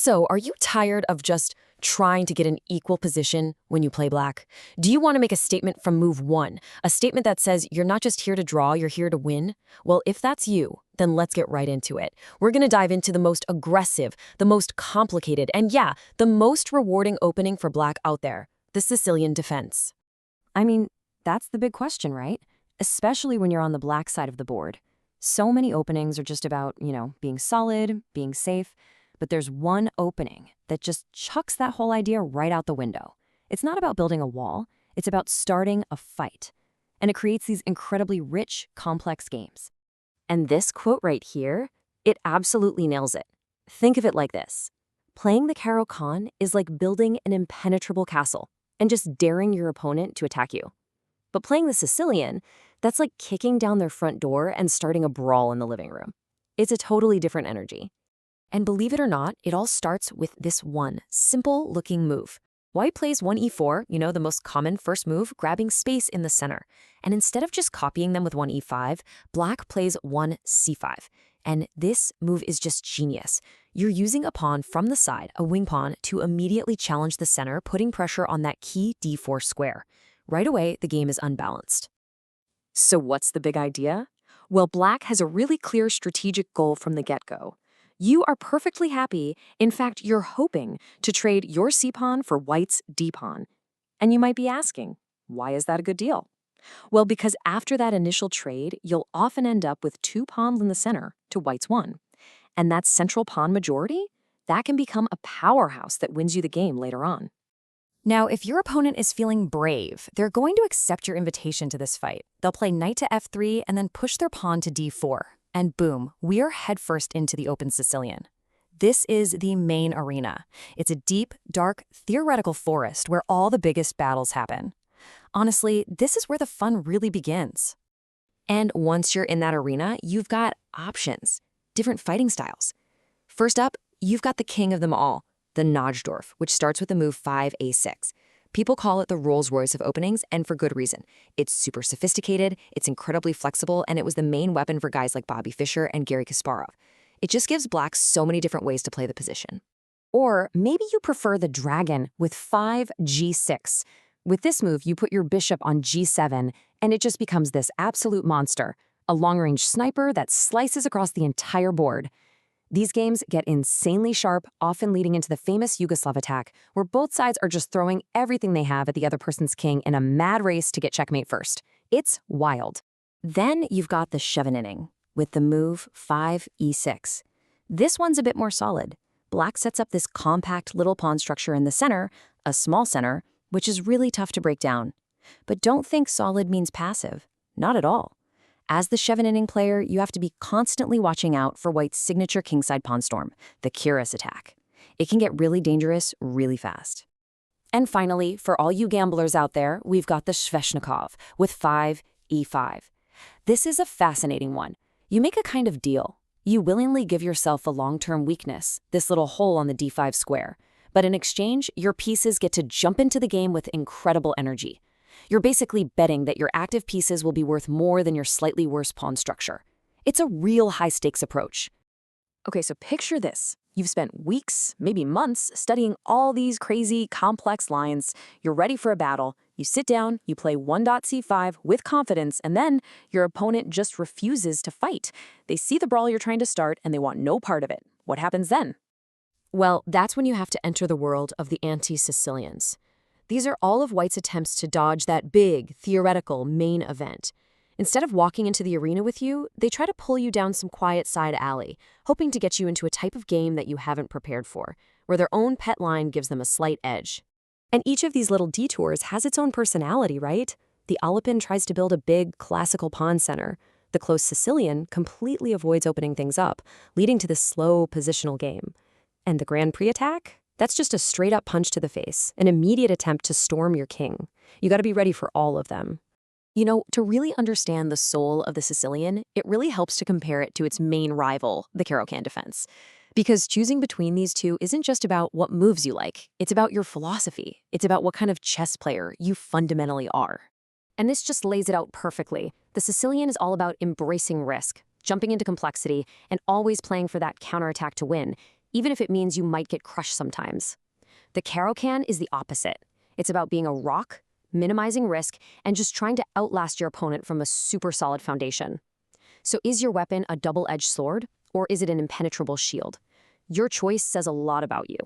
So, are you tired of just trying to get an equal position when you play black? Do you want to make a statement from move one, a statement that says you're not just here to draw, you're here to win? Well, if that's you, then let's get right into it. We're going to dive into the most aggressive, the most complicated, and yeah, the most rewarding opening for black out there, the Sicilian Defense. I mean, that's the big question, right? Especially when you're on the black side of the board. So many openings are just about, being solid, being safe. But there's one opening that just chucks that whole idea right out the window. It's not about building a wall. It's about starting a fight. And it creates these incredibly rich, complex games. And this quote right here, it absolutely nails it. Think of it like this. Playing the Caro-Kann is like building an impenetrable castle and just daring your opponent to attack you. But playing the Sicilian, that's like kicking down their front door and starting a brawl in the living room. It's a totally different energy. And believe it or not, it all starts with this one simple-looking move. White plays 1e4, the most common first move, grabbing space in the center. And instead of just copying them with 1e5, black plays 1c5. And this move is just genius. You're using a pawn from the side, a wing pawn, to immediately challenge the center, putting pressure on that key d4 square. Right away, the game is unbalanced. So what's the big idea? Well, black has a really clear strategic goal from the get-go. You are perfectly happy, in fact, you're hoping to trade your c-pawn for white's d-pawn. And you might be asking, why is that a good deal? Well, because after that initial trade, you'll often end up with two pawns in the center to white's one. And that central pawn majority, that can become a powerhouse that wins you the game later on. Now, if your opponent is feeling brave, they're going to accept your invitation to this fight. They'll play knight to f3 and then push their pawn to d4. And boom, we're headfirst into the open Sicilian. This is the main arena. It's a deep, dark, theoretical forest where all the biggest battles happen. Honestly, this is where the fun really begins. And once you're in that arena, you've got options, different fighting styles. First up, you've got the king of them all, the Najdorf, which starts with the move 5a6. People call it the Rolls-Royce of openings, and for good reason. It's super sophisticated, it's incredibly flexible, and it was the main weapon for guys like Bobby Fischer and Garry Kasparov. It just gives black so many different ways to play the position. Or maybe you prefer the dragon with 5g6. With this move, you put your bishop on g7, and it just becomes this absolute monster, a long-range sniper that slices across the entire board. These games get insanely sharp, often leading into the famous Yugoslav attack, where both sides are just throwing everything they have at the other person's king in a mad race to get checkmate first. It's wild. Then you've got the Scheveningen, with the move 5e6. This one's a bit more solid. Black sets up this compact little pawn structure in the center, a small center, which is really tough to break down. But don't think solid means passive. Not at all. As the Scheveningen player, you have to be constantly watching out for white's signature kingside pawn storm, the cuirass attack. It can get really dangerous really fast. And finally, for all you gamblers out there, we've got the Sveshnikov with 5e5. This is a fascinating one. You make a kind of deal. You willingly give yourself a long-term weakness, this little hole on the d5 square. But in exchange, your pieces get to jump into the game with incredible energy. You're basically betting that your active pieces will be worth more than your slightly worse pawn structure. It's a real high-stakes approach. Okay, so picture this. You've spent weeks, maybe months, studying all these crazy, complex lines. You're ready for a battle. You sit down, you play 1.c5 with confidence, and then your opponent just refuses to fight. They see the brawl you're trying to start, and they want no part of it. What happens then? Well, that's when you have to enter the world of the anti-Sicilians. These are all of white's attempts to dodge that big, theoretical main event. Instead of walking into the arena with you, they try to pull you down some quiet side alley, hoping to get you into a type of game that you haven't prepared for, where their own pet line gives them a slight edge. And each of these little detours has its own personality, right? The Alpin tries to build a big, classical pawn center. The close Sicilian completely avoids opening things up, leading to this slow, positional game. And the Grand Prix attack? That's just a straight-up punch to the face, an immediate attempt to storm your king. You got to be ready for all of them. To really understand the soul of the Sicilian, it really helps to compare it to its main rival, the Caro-Kann defense. Because choosing between these two isn't just about what moves you like, it's about your philosophy. It's about what kind of chess player you fundamentally are. And this just lays it out perfectly. The Sicilian is all about embracing risk, jumping into complexity, and always playing for that counterattack to win, even if it means you might get crushed sometimes. The Caro-Kann is the opposite. It's about being a rock, minimizing risk, and just trying to outlast your opponent from a super solid foundation. So is your weapon a double-edged sword, or is it an impenetrable shield? Your choice says a lot about you.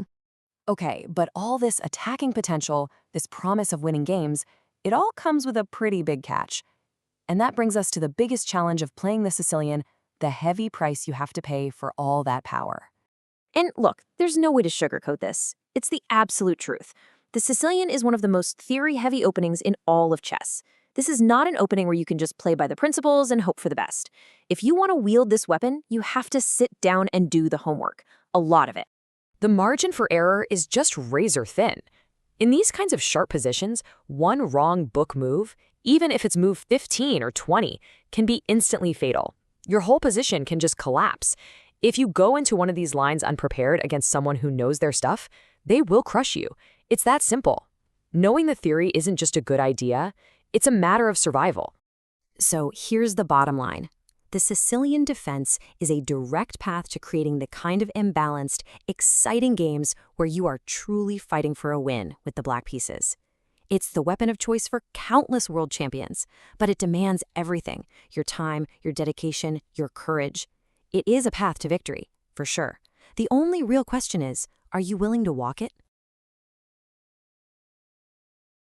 Okay, but all this attacking potential, this promise of winning games, it all comes with a pretty big catch. And that brings us to the biggest challenge of playing the Sicilian, the heavy price you have to pay for all that power. And look, there's no way to sugarcoat this. It's the absolute truth. The Sicilian is one of the most theory-heavy openings in all of chess. This is not an opening where you can just play by the principles and hope for the best. If you want to wield this weapon, you have to sit down and do the homework. A lot of it. The margin for error is just razor thin. In these kinds of sharp positions, one wrong book move, even if it's move 15 or 20, can be instantly fatal. Your whole position can just collapse. If you go into one of these lines unprepared against someone who knows their stuff, they will crush you. It's that simple. Knowing the theory isn't just a good idea, it's a matter of survival. So here's the bottom line. The Sicilian Defence is a direct path to creating the kind of imbalanced, exciting games where you are truly fighting for a win with the black pieces. It's the weapon of choice for countless world champions, but it demands everything: your time, your dedication, your courage. It is a path to victory, for sure. The only real question is, are you willing to walk it?